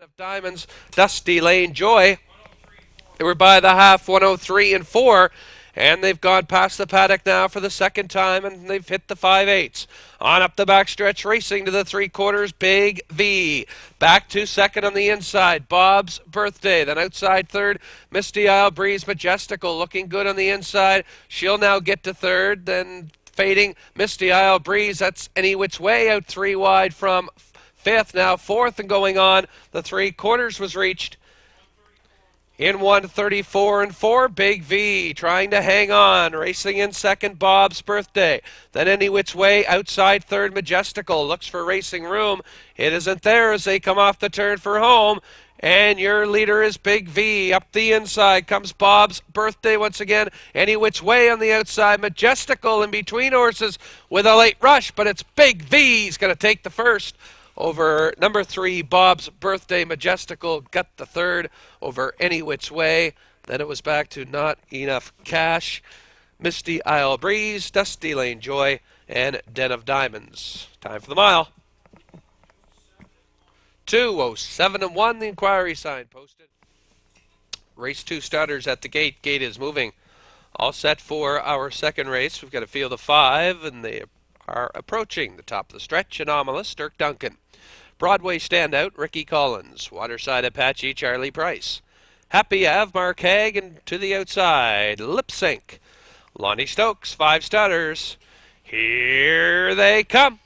Of Diamonds, Dusty Lane Joy. They were by the half, 103 and 4, and they've gone past the paddock now for the second time, and they've hit the 5/8. On up the backstretch, racing to the 3/4, Big V. Back to second on the inside, Bob's Birthday. Then outside third, Misty Isle Breeze Majestical, looking good on the inside. She'll now get to third, then fading Misty Isle Breeze. That's Any Which Way out 3 wide from fifth, now fourth, and going on. The 3/4 was reached in 134 and 4. Big V trying to hang on. Racing in second, Bob's Birthday. Then Any Which Way outside third, Majestical. Looks for racing room. It isn't there as they come off the turn for home. And your leader is Big V. Up the inside comes Bob's Birthday once again. Any Which Way on the outside. Majestical in between horses with a late rush, but it's Big V's going to take the first over number 3, Bob's Birthday. Majestical got the third over Any Which Way. Then it was back to Not Enough Cash, Misty Isle Breeze, Dusty Lane Joy, and Den of Diamonds. Time for the mile. 2:07 and 1, the inquiry sign posted. Race 2 starters at the gate. Gate is moving. All set for our second race. We've got a field of 5, and they are approaching the top of the stretch. Anomalous, Dirk Duncan. Broadway Standout, Ricky Collins. Waterside Apache, Charlie Price. Happy Ave, Mark Haig, and to the outside, Lip Sync. Lonnie Stokes, 5 starters. Here they come.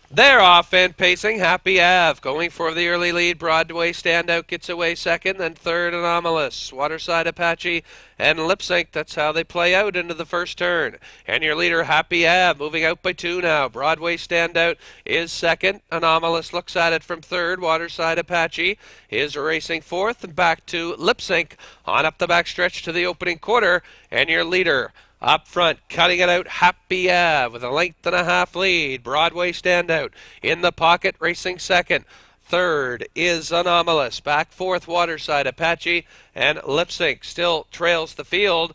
They're off and pacing. Happy Ave going for the early lead. Broadway Standout gets away second. Then third, Anomalous. Waterside Apache and Lip Sync. That's how they play out into the first turn. And your leader, Happy Ave, moving out by 2 now. Broadway Standout is second. Anomalous looks at it from third. Waterside Apache is racing fourth. And back to Lip Sync on up the backstretch to the opening quarter. And your leader, up front, cutting it out, Happy Ave with a length and a half lead. Broadway Standout in the pocket, racing second. Third is Anomalous. Back fourth, Waterside Apache, and Lip Sync still trails the field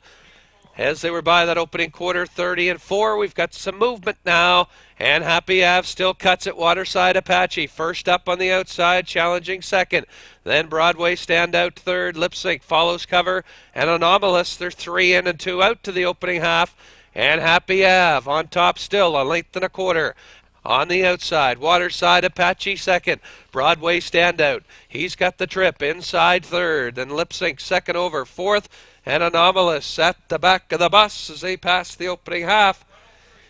as they were by that opening quarter, 30 and 4. We've got some movement now, and Happy Ave still cuts it. Waterside Apache first up on the outside, challenging second. Then Broadway Standout third. Lip Sync follows cover, and Anomalous, they're 3 in and 2 out to the opening half. And Happy Ave on top still, a length and a quarter. On the outside, Waterside Apache second. Broadway Standout, he's got the trip inside third. Then Lip Sync second over fourth. And Anomalous at the back of the bus as they pass the opening half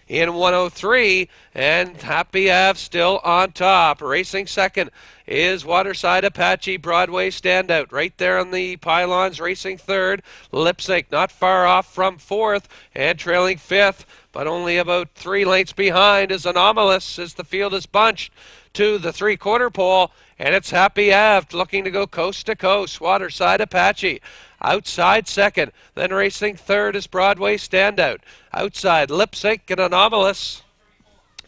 in 103, and Happy Ave still on top. Racing second is Waterside Apache. Broadway Standout right there on the pylons, racing third. Lip Sync not far off from fourth, and trailing fifth, but only about 3 lengths behind is Anomalous as the field is bunched to the 3/4 pole, and it's Happy Ave looking to go coast to coast. Waterside Apache outside second, then racing third is Broadway Standout. Outside Lip Sync and Anomalous.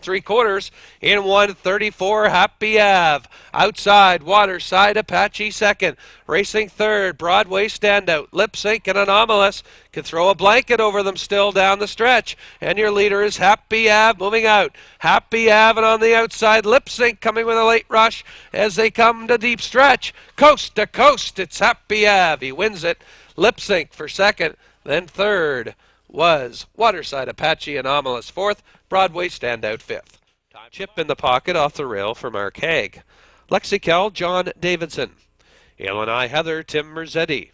3/4 in 134, Happy Ave. Outside, Waterside Apache second. Racing third, Broadway Standout. Lip Sync and Anomalous can throw a blanket over them still down the stretch. And your leader is Happy Ave moving out. Happy Ave, and on the outside, Lip Sync coming with a late rush as they come to deep stretch. Coast to coast, it's Happy Ave. He wins it. Lip Sync for second, then third was Waterside Apache. Anomalous fourth, Broadway Standout fifth. Chip in the pocket off the rail for Mark Haig. Lexi Kell, John Davidson. Illini Heather, Tim Merzetti.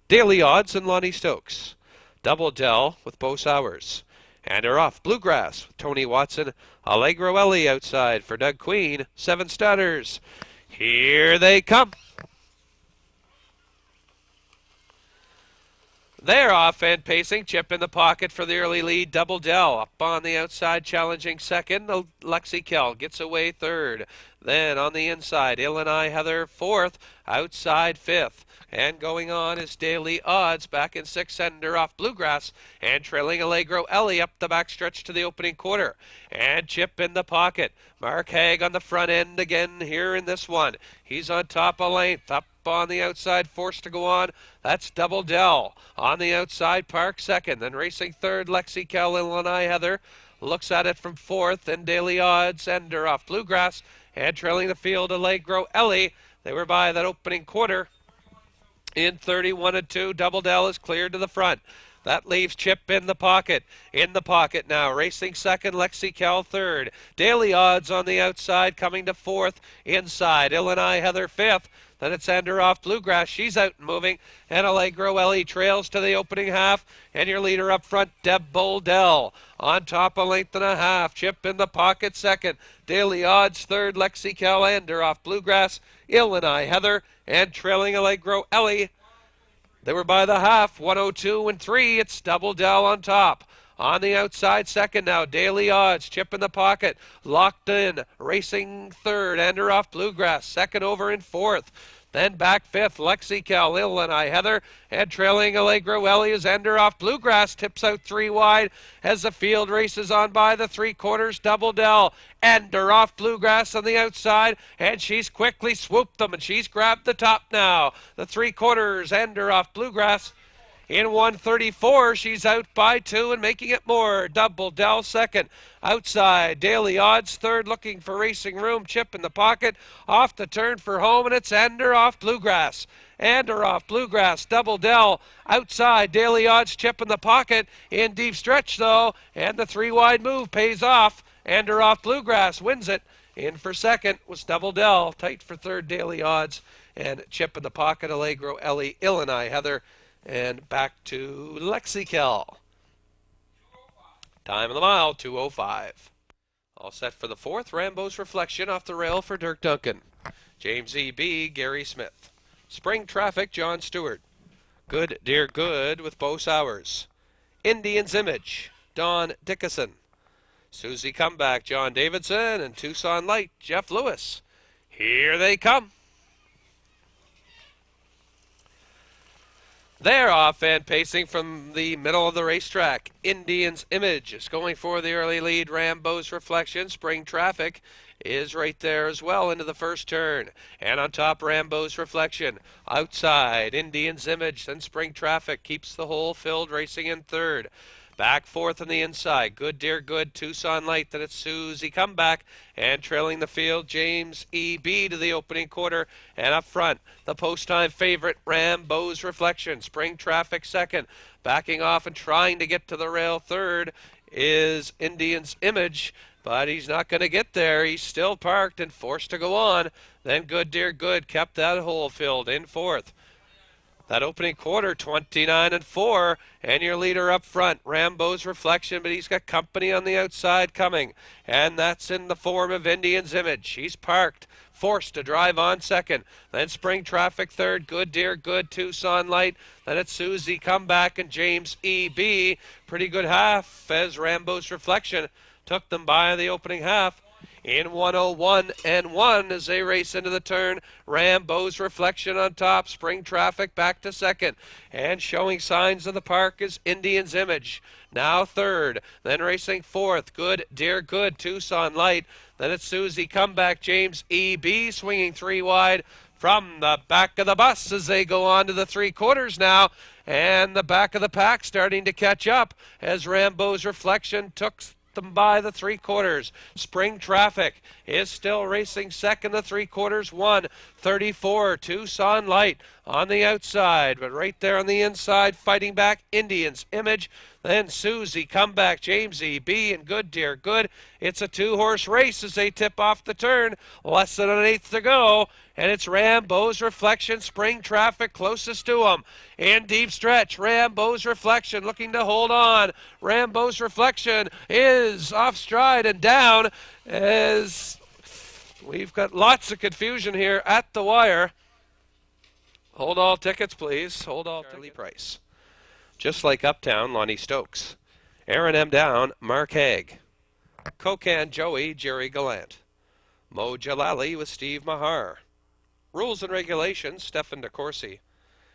Daily Odds and Lonnie Stokes. Double Dell with Bo Sowers. And are off Bluegrass with Tony Watson. Allegro Ellie outside for Doug Queen. 7 starters. Here they come. They're off and pacing. Chip in the pocket for the early lead. Double Dell up on the outside, challenging second. Lexi Kell gets away third. Then on the inside, Illini Heather fourth. Outside fifth. And going on is Daily Odds back in sixth, sender off Bluegrass, and trailing Allegro Ellie up the backstretch to the opening quarter. And Chip in the pocket. Mark Haig on the front end again here in this one. He's on top a length, up on the outside, forced to go on. That's Double Dell. On the outside, Park second, then racing third, Lexi Kell, Illini Heather. Looks at it from fourth, and Daily Odds, ender off Bluegrass. and trailing the field, Allegro Ellie. They were by that opening quarter in 31-2. Double Dell is cleared to the front. That leaves Chip in the pocket. In the pocket now. Racing second, Lexi Cal third. Daily Odds on the outside, coming to fourth. Inside, Illini Heather fifth. Then it's Ender off Bluegrass. She's out and moving. And Allegro Ellie trails to the opening half. And your leader up front, Deb Boldell. On top, a length and a half. Chip in the pocket second. Daily Odds third. Lexi Cal Ender off Bluegrass. Illini Heather. And trailing Allegro Ellie. They were by the half, 102-3. It's Double Dell on top. On the outside second now, Daily Odds, Chip in the pocket, locked in, racing third, Ender off Bluegrass, second over in fourth. Then back fifth, Lexi Cal, Illini Heather, and trailing Allegro Ellie is Ender off Bluegrass, tips out three wide as the field races on by the three quarters. Double Dell, Ender off Bluegrass on the outside, and she's quickly swooped them, and she's grabbed the top now. The three quarters, Ender off Bluegrass. In 134, she's out by two and making it more. Double Dell second. Outside, Daily Odds third, looking for racing room. Chip in the pocket, off the turn for home, and it's Ender off Bluegrass. Ender off Bluegrass, Double Dell outside, Daily Odds, Chip in the pocket. In deep stretch, though, and the three wide move pays off. Ender off Bluegrass wins it. In for second was Double Dell, tight for third, Daily Odds, and Chip in the pocket, Allegro Ellie, Illini Heather. And back to Lexical. Time of the mile, 2:05. All set for the fourth. Rambo's Reflection off the rail for Dirk Duncan. James E.B., Gary Smith. Spring Traffic, John Stewart. Good Dear Good with Bo Sowers. Indian's Image, Don Dickinson. Susie Comeback, John Davidson. And Tucson Light, Jeff Lewis. Here they come. They're off and pacing from the middle of the racetrack. Indian's Image is going for the early lead. Rambo's Reflection. Spring Traffic is right there as well into the first turn. And on top, Rambo's Reflection. Outside, Indian's Image. Then Spring Traffic keeps the hole filled, racing in third. Back fourth on the inside. Good Dear Good, Tucson Light. Then it's Susie Comeback. And trailing the field, James E.B. to the opening quarter. And up front, the post-time favorite, Rambo's Reflection. Spring Traffic second. Backing off and trying to get to the rail third is Indian's Image. But he's not going to get there. He's still parked and forced to go on. Then Good Dear Good kept that hole filled in fourth. That opening quarter, 29-4, and your leader up front, Rambo's Reflection, but he's got company on the outside coming, and that's in the form of Indian's Image. He's parked, forced to drive on second. Then Spring Traffic third, Good Dear Good, Tucson Light. Then it's Susie Comeback and James E.B. Pretty good half as Rambo's Reflection took them by the opening half. In 101-1 as they race into the turn. Rambo's Reflection on top. Spring Traffic back to second. And showing signs of the park is Indian's Image. Now third. Then racing fourth. Good Dear Good, Tucson Light. Then it's Susie Comeback, James E.B. swinging three wide from the back of the bus as they go on to the three quarters now. And the back of the pack starting to catch up as Rambo's Reflection took them by the three quarters. Spring Traffic is still racing second, the three quarters, 1:34. Tucson Light on the outside, but right there on the inside, fighting back, Indian's Image. Then Susie Comeback, James E.B. and Good Dear Good. It's a two-horse race as they tip off the turn. Less than an eighth to go. And it's Rambo's Reflection, Spring Traffic closest to him. In deep stretch, Rambo's Reflection looking to hold on. Rambo's Reflection is off stride and down as we've got lots of confusion here at the wire. Hold all tickets, please. Hold all Charlie Price. Just like Uptown, Lonnie Stokes. Aaron M. Down, Mark Haig. Kokan Joey, Jerry Gallant. Mo Jalali with Steve Mahar. Rules and Regulations, Stefan DeCourcy.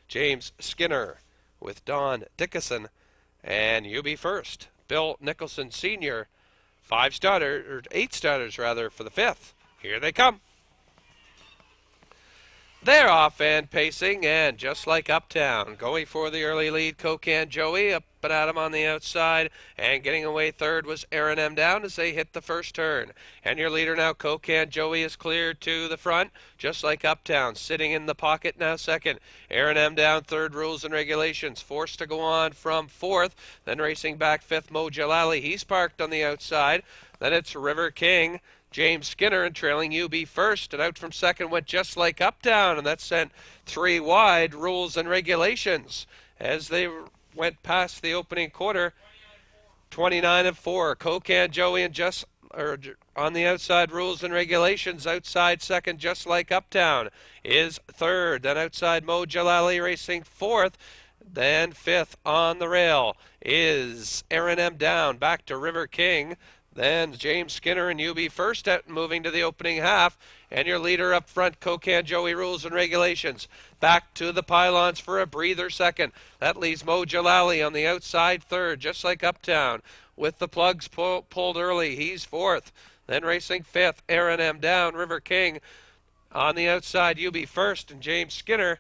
James Skinner with Don Dickinson. And You Be First, Bill Nicholson Sr. Eight starters for the fifth. Here they come. They're off and pacing, and just like Uptown, going for the early lead, Cocan Joey up and at him on the outside, and getting away third was Aaron M. Down as they hit the first turn. And your leader now, Cocan Joey, is cleared to the front, just like Uptown, sitting in the pocket now second. Aaron M. Down third, rules and regulations, forced to go on from fourth, then racing back fifth, Mo Jalali. He's parked on the outside. Then it's River King, James Skinner, and trailing UB first, and out from second went just like Uptown, and that sent three wide, rules and regulations as they went past the opening quarter. 29-4. Cocan Joey and just on the outside, rules and regulations. Outside second, just like Uptown, is third. Then outside Mo Jalali racing fourth. Then fifth on the rail is Aaron M. Down. Back to River King. Then James Skinner and UB first out, moving to the opening half. And your leader up front, Cocan Joey, rules and regulations. Back to the pylons for a breather second. That leaves Mo Jalali on the outside third, just like Uptown. With the plugs pulled early, he's fourth. Then racing fifth, Aaron M. Down, River King. On the outside, UB first, and James Skinner.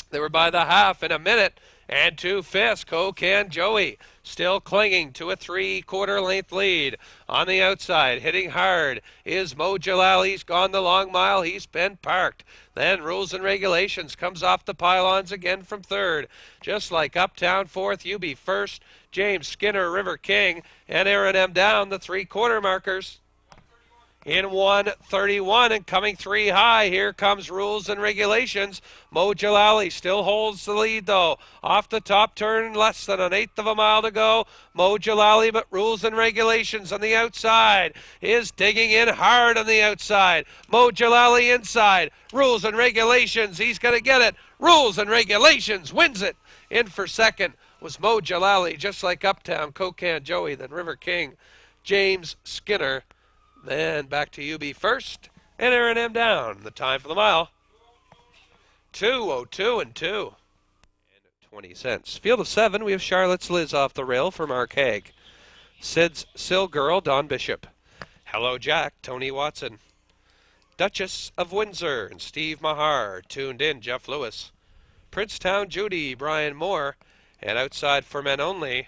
They were by the half in a minute. And 2/5, Cocan Joey still clinging to a 3/4 length lead. On the outside, hitting hard, is Mo Jalali. He's gone the long mile. He's been parked. Then rules and regulations comes off the pylons again from third. Just like Uptown fourth, UB first, James Skinner, River King, and Aaron M. Down, the 3/4 markers. In 1:31 and coming three high, here comes rules and regulations. Mo Jalali still holds the lead though. Off the top turn, less than an eighth of a mile to go. Mo Jalali, but rules and regulations on the outside is digging in hard on the outside. Mo Jalali inside. Rules and regulations. He's going to get it. Rules and regulations wins it. In for second was Mo Jalali, just like Uptown, Cocan Joey, then River King, James Skinner. Then back to UB first, and Aaron M. Down. The time for the mile, 2:02 and 2. And 20 cents. Field of 7, we have Charlotte's Liz off the rail for Mark Haig. Sid's Sill Girl, Don Bishop. Hello Jack, Tony Watson. Duchess of Windsor and Steve Mahar. Tuned in, Jeff Lewis. Princetown Judy, Brian Moore. And outside for men only.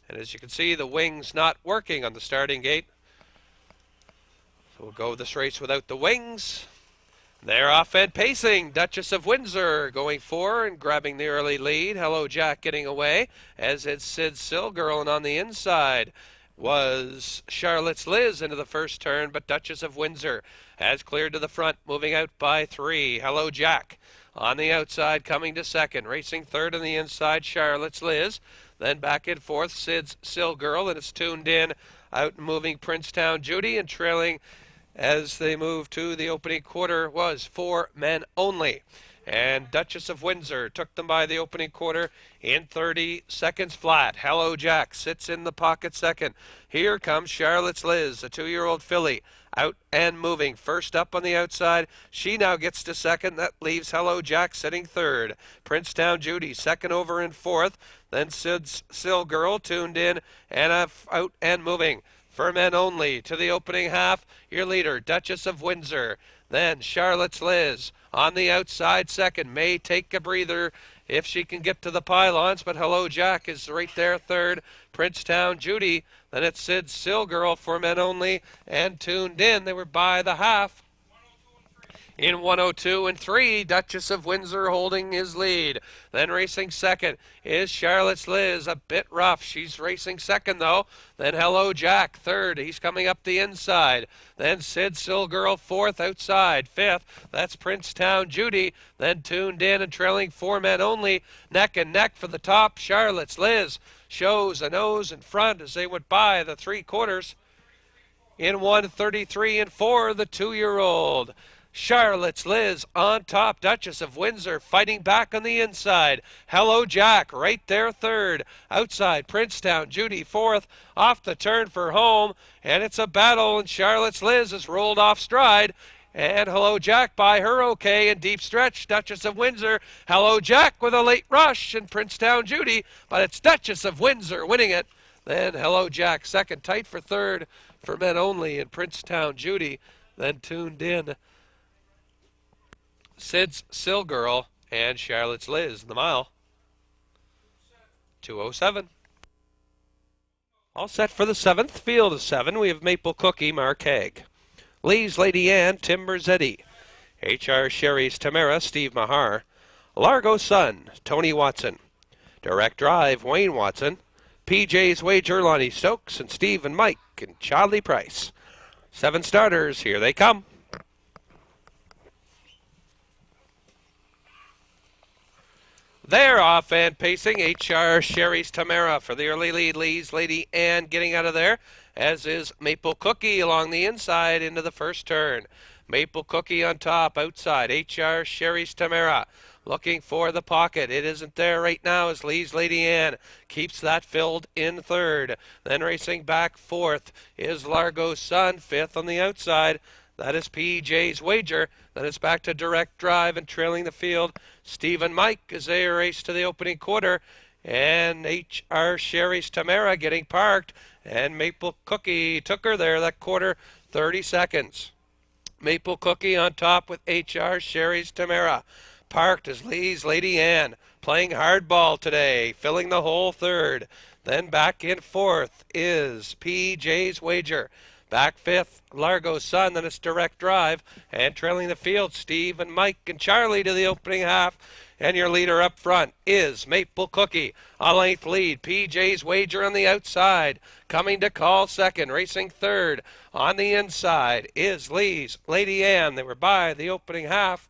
And as you can see, the wings not working on the starting gate. We'll go this race without the wings. They're off and pacing. Duchess of Windsor going for and grabbing the early lead. Hello Jack getting away, as it's Sid Silgirl, and on the inside was Charlotte's Liz into the first turn, but Duchess of Windsor has cleared to the front, moving out by 3. Hello Jack on the outside, coming to second, racing third on the inside, Charlotte's Liz. Then back and forth, Sid's Silgirl, and it's tuned in, out and moving Princetown Judy, and trailing as they move to the opening quarter was for men only. And Duchess of Windsor took them by the opening quarter in 30 seconds flat. Hello Jack sits in the pocket second. Here comes Charlotte's Liz, a 2-year-old filly, out and moving. First up on the outside, she now gets to second. That leaves Hello Jack sitting third. Princetown Judy second over in fourth. Then Sid's Sill Girl tuned in and out and moving. For men only to the opening half, your leader, Duchess of Windsor. Then Charlotte's Liz on the outside second. May take a breather if she can get to the pylons, but Hello Jack is right there third. Princetown Judy. Then it's Sid's Sill Girl for men only, and tuned in. They were by the half. In 1:02 and 3, Duchess of Windsor holding his lead. Then racing second is Charlotte's Liz, a bit rough. She's racing second though. Then Hello Jack third. He's coming up the inside. Then Sid Silgirl fourth outside. Fifth, that's Princetown Judy. Then tuned in and trailing 4 men only. Neck and neck for the top. Charlotte's Liz shows a nose in front as they went by the 3/4. In 1:33 and 4, the 2-year-old. Charlotte's Liz on top. Duchess of Windsor fighting back on the inside. Hello Jack right there third. Outside Princetown Judy fourth. Off the turn for home. And it's a battle, and Charlotte's Liz has rolled off stride. And Hello Jack by her okay in deep stretch. Duchess of Windsor. Hello Jack with a late rush, and Princetown Judy. But it's Duchess of Windsor winning it. Then Hello Jack second, tight for third for men only, and Princetown Judy then tuned in. Sid's Sill Girl, and Charlotte's Liz. The mile, 2:07. All set for the 7th. Field of 7. We have Maple Cookie, Mark Haig. Lee's Lady Ann, Tim Merzetti. H.R. Sherry's Tamara, Steve Mahar. Largo Sun, Tony Watson. Direct Drive, Wayne Watson. PJ's Wager, Lonnie Stokes, and Steve and Mike, and Charlie Price. 7 starters, here they come. They're off and pacing. H.R. Sherry's Tamara for the early lead. Lee's Lady Ann getting out of there, as is Maple Cookie along the inside into the first turn. Maple Cookie on top, outside. H.R. Sherry's Tamara looking for the pocket. It isn't there right now as Lee's Lady Ann keeps that filled in third. Then racing back fourth is Largo Sun, fifth on the outside. That is PJ's Wager. Then it's back to Direct Drive and trailing the field. Steve and Mike as they race to the opening quarter. And H.R. Sherry's Tamara getting parked. And Maple Cookie took her there that quarter, 30 seconds. Maple Cookie on top with H.R. Sherry's Tamara. Parked is Lee's Lady Ann, playing hardball today, filling the whole third. Then back in fourth is PJ's Wager. Back fifth, Largo Sun, then it's Direct Drive. And trailing the field, Steve and Mike and Charlie to the opening half. And your leader up front is Maple Cookie. A length lead, PJ's Wager on the outside. Coming to call second, racing third. On the inside is Lee's Lady Ann. They were by the opening half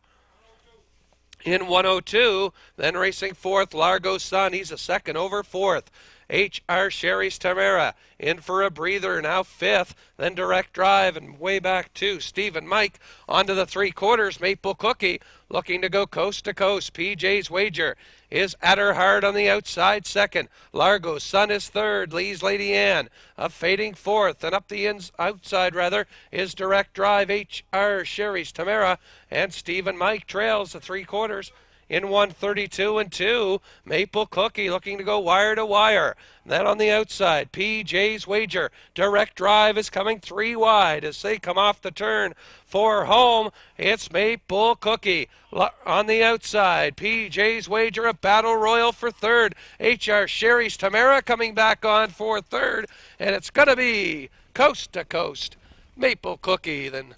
in 1:02. Then racing fourth, Largo Sun. He's a second over fourth. H.R. Sherry's Tamara in for a breather, now fifth. Then Direct Drive and way back to Steve and Mike onto the 3/4. Maple Cookie looking to go coast to coast. PJ's Wager is at her hard on the outside second. Largo Sun is third. Lee's Lady Ann a fading fourth. And up the outside is Direct Drive, H.R. Sherry's Tamara. And Steve and Mike trails the 3/4. In 1:32.2, Maple Cookie looking to go wire to wire. Then on the outside, PJ's Wager. Direct Drive is coming 3 wide as they come off the turn for home. It's Maple Cookie on the outside. PJ's Wager, a battle royal for third. H.R. Sherry's Tamara coming back on for third. And it's going to be coast to coast. Maple Cookie, then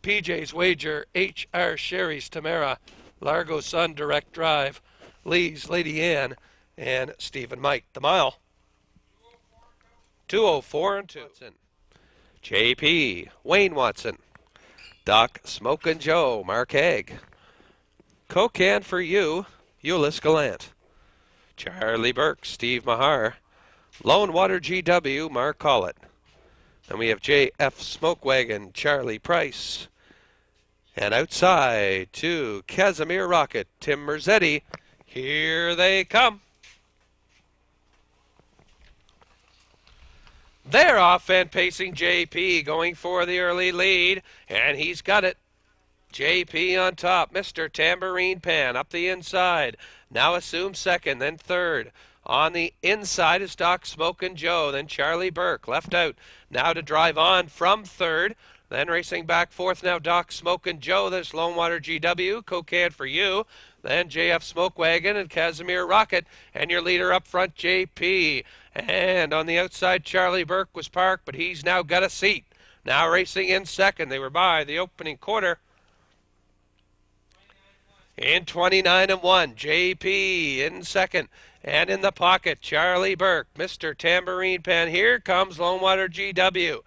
PJ's Wager, H.R. Sherry's Tamara. Largo Sun, Direct Drive, Lee's Lady Ann, and Steve and Mike. The mile, 2:04.2. JP, Wayne Watson. Doc, Smokin' Joe, Mark Haig. Cocan for you, Euless Gallant. Charlie Burke, Steve Mahar. Lone Water GW, Mark Collett. Then we have JF Smoke Wagon, Charlie Price. And outside to Casimir Rocket, Tim Merzetti. Here they come. They're off and pacing. JP going for the early lead, and he's got it. JP on top. Mr. Tambourine Pan up the inside. Now assumes second, then third. On the inside is Doc Smokin' Joe, then Charlie Burke left out. Now to drive on from third. Then racing back fourth, now Doc Smokin' Joe. There's Lone Water GW, Cocan for you. Then JF Smoke Wagon and Casimir Rocket. And your leader up front, JP. And on the outside, Charlie Burke was parked, but he's now got a seat. Now racing in second. They were by the opening quarter. In 29-1, JP in second. And in the pocket, Charlie Burke, Mr. Tambourine Pan. Here comes Lone Water GW.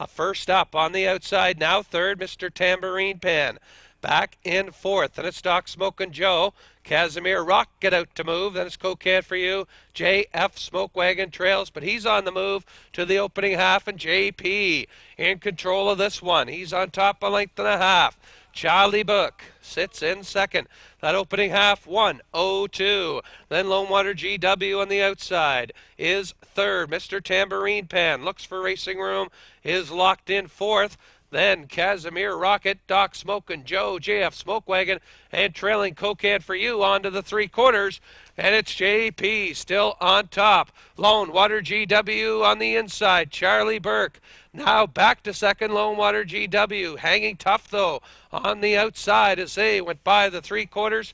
First up on the outside, now third, Mr. Tambourine Pan. Back in fourth, and it's Doc Smokin' Joe. Casimir Rock get out to move, then it's Cocan for you. JF Smoke Wagon trails, but he's on the move to the opening half, and JP in control of this one. He's on top a length and a half. Charlie Book sits in second. That opening half, 1:02. Then Lone Water GW on the outside is third. Mr. Tambourine Pan looks for racing room, is locked in fourth. Then Casimir Rocket, Doc Smokin' Joe, JF Smoke Wagon, and trailing Cocan for You onto the 3/4. And it's JP still on top. Lone Water GW on the inside. Charlie Burke now back to second. Lone Water GW hanging tough though on the outside as they went by the 3/4.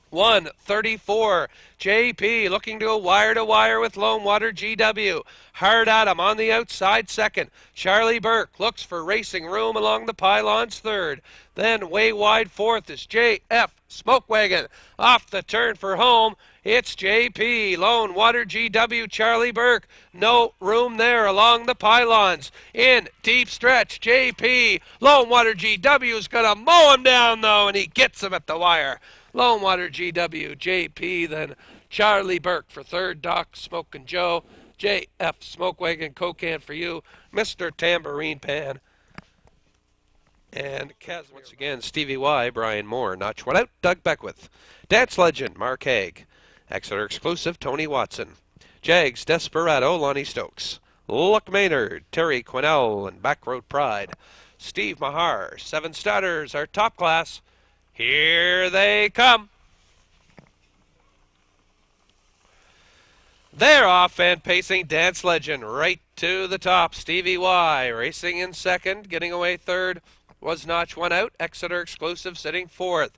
134. JP looking to go wire to wire with Lone Water GW. Hard at him on the outside second. Charlie Burke looks for racing room along the pylons third. Then way wide fourth is JF Smoke Wagon. Off the turn for home. It's JP, Lone Water GW, Charlie Burke. No room there along the pylons. In deep stretch, JP, Lone Water GW is going to mow him down though, and he gets him at the wire. Lone Water GW, JP, then Charlie Burke for third, Doc Smokin' Joe, JF Smoke Wagon, Cocan for You, Mr. Tambourine Pan, and Kaz once again, Stevie Y, Brian Moore, Notch One Out, Doug Beckwith, Dance Legend, Mark Haig, Exeter Exclusive, Tony Watson, Jags, Desperado, Lonnie Stokes, Luck Maynard, Terry Quinnell, and Backroad Pride, Steve Mahar, 7 starters, our top class. Here they come. They're off and pacing. Dance Legend right to the top. Stevie Y racing in second, getting away third was Notch One Out. Exeter Exclusive sitting fourth.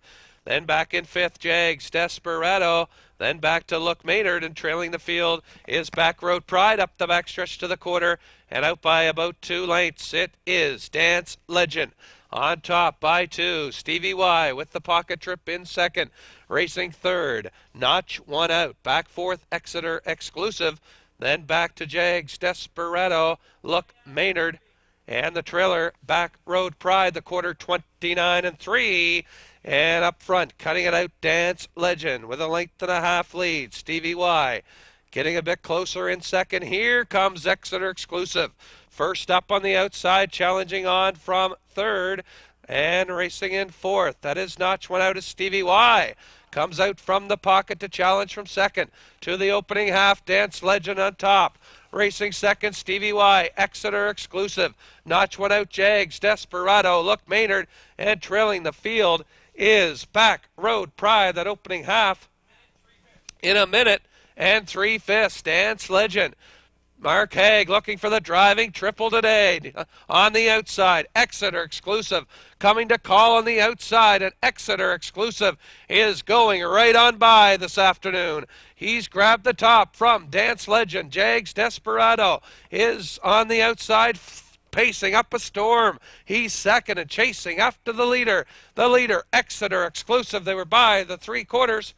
Then back in fifth, Jags, Desperado. Then back to Look Maynard, and trailing the field is Backroad Pride up the backstretch to the quarter and out by about 2 lengths. It is Dance Legend. On top by 2, Stevie Y with the pocket trip in second. Racing third, Notch One Out. Back fourth, Exeter Exclusive. Then back to Jags, Desperado, Look Maynard. And the trailer, Backroad Pride, the quarter 29 3. And up front, cutting it out, Dance Legend with a 1.5 length lead. Stevie Y getting a bit closer in second. Here comes Exeter Exclusive. First up on the outside, challenging on from third and racing in fourth. That is Notch One Out as Stevie Y comes out from the pocket to challenge from second to the opening half. Dance Legend on top. Racing second, Stevie Y, Exeter Exclusive. Notch One Out, Jags, Desperado, Look Maynard, and trailing the field is Backroad Pride. That opening half in 1 3 minutes. Dance Legend. Mark Haig looking for the driving triple today. On the outside, Exeter Exclusive coming to call on the outside, and Exeter Exclusive is going right on by this afternoon. He's grabbed the top from Dance Legend. Jags Desperado is on the outside, pacing up a storm. He's second and chasing after the leader. The leader, Exeter Exclusive. They were by the 3/4.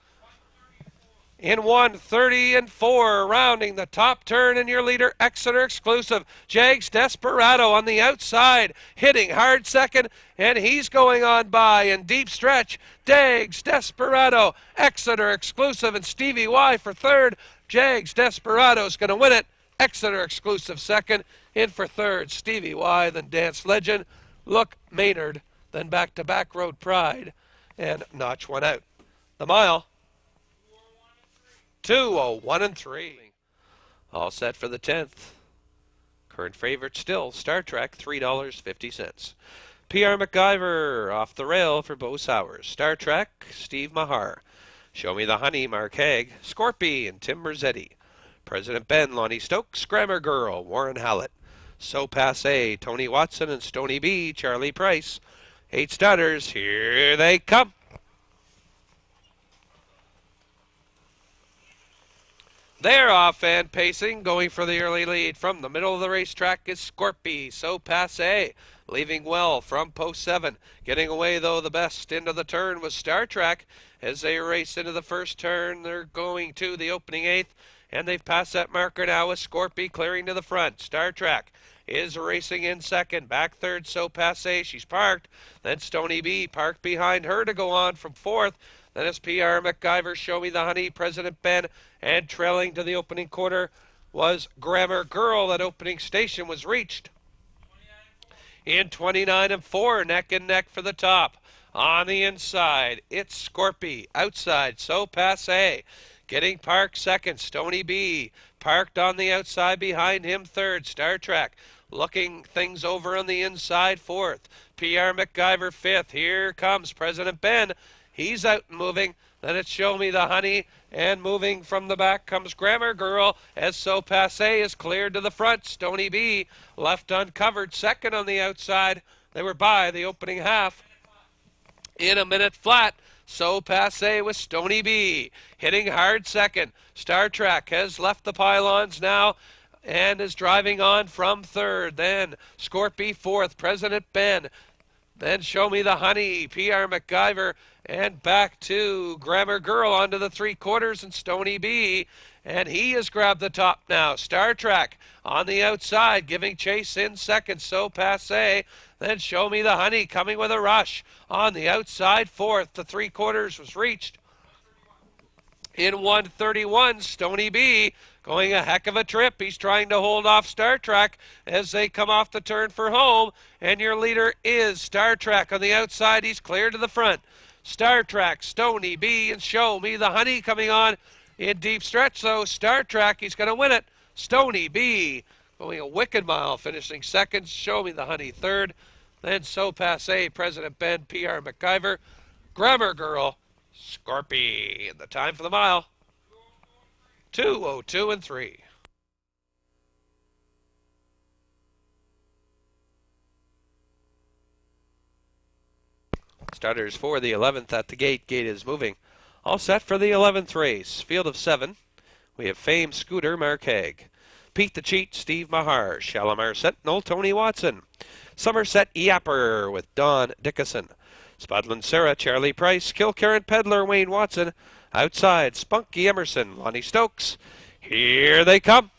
In 1:30 rounding the top turn, and your leader, Exeter Exclusive. Jags Desperado on the outside, hitting hard second, and he's going on by in deep stretch. Jags Desperado, Exeter Exclusive, and Stevie Y for third. Jags Desperado's going to win it. Exeter Exclusive second. In for third, Stevie Y, then Dance Legend, Look Maynard, then back to Backroad Pride, and Notch One Out. The mile. 2:01 3. All set for the 10th. Current favorite still, Star Trek, $3.50. PR MacGyver off the rail for Bo Sowers. Star Trek, Steve Mahar. Show Me the Honey, Mark Haig. Scorpy and Tim Merzetti. President Ben, Lonnie Stokes. Grammar Girl, Warren Hallett. So Passe, Tony Watson, and Stony B, Charlie Price. 8 starters, here they come. They're off and pacing, going for the early lead. From the middle of the racetrack is Scorpy, So Passe, leaving well from post 7. Getting away, though, the best into the turn was Star Trek. As they race into the first turn, they're going to the opening 8th, and they've passed that marker now with Scorpy clearing to the front. Star Trek is racing in second. Back third, So Passe, she's parked. Then Stony B parked behind her to go on from fourth. Then it's PR MacGyver, Show Me the Honey, President Ben, and trailing to the opening quarter was Grammar Girl. That opening station was reached in 29 4, neck and neck for the top. On the inside, it's Scorpy. Outside, So Passe. Getting parked second, Stony B. Parked on the outside behind him third, Star Trek. looking things over on the inside. Fourth, P.R. MacGyver. Fifth, here comes President Ben. He's out and moving. Then it's Show Me the Honey, and moving from the back comes Grammar Girl, as So Passe is cleared to the front. Stony B left uncovered, second on the outside. They were by the opening half in a minute flat. So Passe with Stony B hitting hard second. Star Trek has left the pylons now and is driving on from third. Then Scorpy fourth, President Ben. Then Show Me the Honey, P.R. MacGyver, and back to Grammar Girl onto the three-quarters and Stony B. And he has grabbed the top now. Star Trek on the outside, giving chase in second. So Passe. Then Show Me the Honey coming with a rush. On the outside, fourth. The three-quarters was reached in 1:31. Stony B going a heck of a trip. He's trying to hold off Star Trek as they come off the turn for home. And your leader is Star Trek on the outside. He's clear to the front. Star Trek, Stony B, and Show Me the Honey coming on in deep stretch. So Star Trek, he's going to win it. Stony B going a wicked mile, finishing second. Show Me the Honey third. Then So Passe, President Ben, P.R. MacGyver, Grammar Girl, Scorpy. And the time for the mile, 2:02 and 3. Starters for the 11th at the gate. Gate is moving. All set for the 11th race. Field of 7. We have Fame Scooter Markeg, Pete the Cheat, Steve Mahar, Shalimar Sentinel, Tony Watson, Somerset Yapper with Don Dickinson, Spudland Sarah, Charlie Price, Kilkerran Peddler, Wayne Watson, outside Spunky Emerson, Lonnie Stokes. Here they come.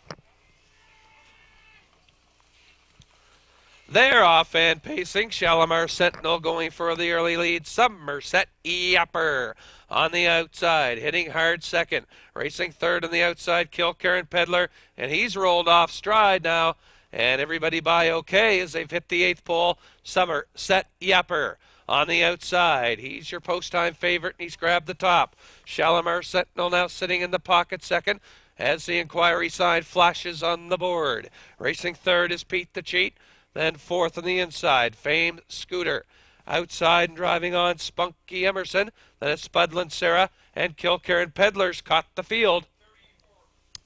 They're off and pacing. Shalimar Sentinel going for the early lead. Somerset Yapper on the outside, hitting hard second. Racing third on the outside, Kilkerran Peddler, and he's rolled off stride now. And everybody by okay as they've hit the 8th pole. Somerset Yapper on the outside. He's your post-time favorite, and he's grabbed the top. Shalimar Sentinel now sitting in the pocket second as the inquiry sign flashes on the board. Racing third is Pete the Cheat. Then fourth on the inside, Fame Scooter. Outside and driving on, Spunky Emerson. Then it's Spudland Sarah, and Kilkerran Peddlers caught the field.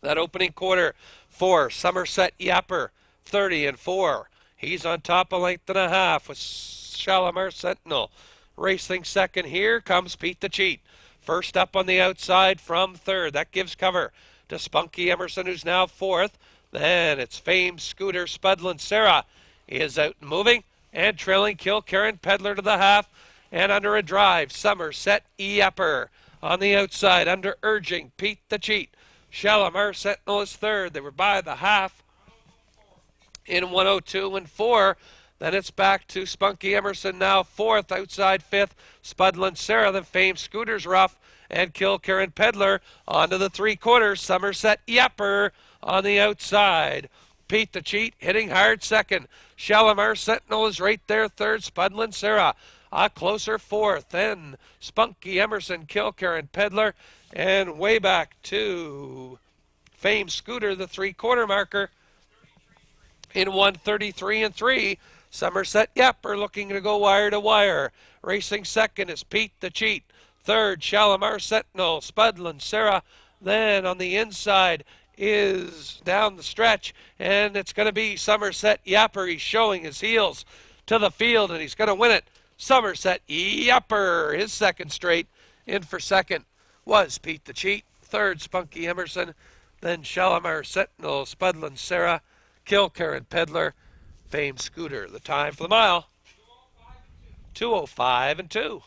That opening quarter for Somerset Yapper, 30 and 4. He's on top a length and a half with Shalimar Sentinel. Racing second, here comes Pete the Cheat. First up on the outside from third. That gives cover to Spunky Emerson, who's now fourth. Then it's Fame Scooter, Spudland Sarah is out and moving, and trailing Kilkerran Peddler to the half, and under a drive, Somerset Yapper on the outside, under urging, Pete the Cheat. Shalimar Sentinel is third. They were by the half in 1:02 and 4. Then it's back to Spunky Emerson, now fourth, outside fifth, Spudland Sarah, then Fame Scooter's rough, and Kilkerran Peddler onto the three-quarters, Somerset Yapper on the outside. Pete the Cheat hitting hard second. Shalimar Sentinel is right there third. Spudland Sarah a closer fourth. Then Spunky Emerson, Kilkerran Peddler, and way back to Fame Scooter, the three-quarter marker in 1:33 and 3. Somerset Yapper looking to go wire to wire. Racing second is Pete the Cheat. Third, Shalimar Sentinel, Spudland Sarah. Then on the inside is down the stretch, and it's going to be Somerset Yapper. He's showing his heels to the field, and he's going to win it. Somerset Yapper, his second straight. In for second was Pete the Cheat. Third, Spunky Emerson. Then Shalimar Sentinel, Spudland Sarah, Kilkerran Peddler, Fame Scooter. The time for the mile, 2:05 and 2.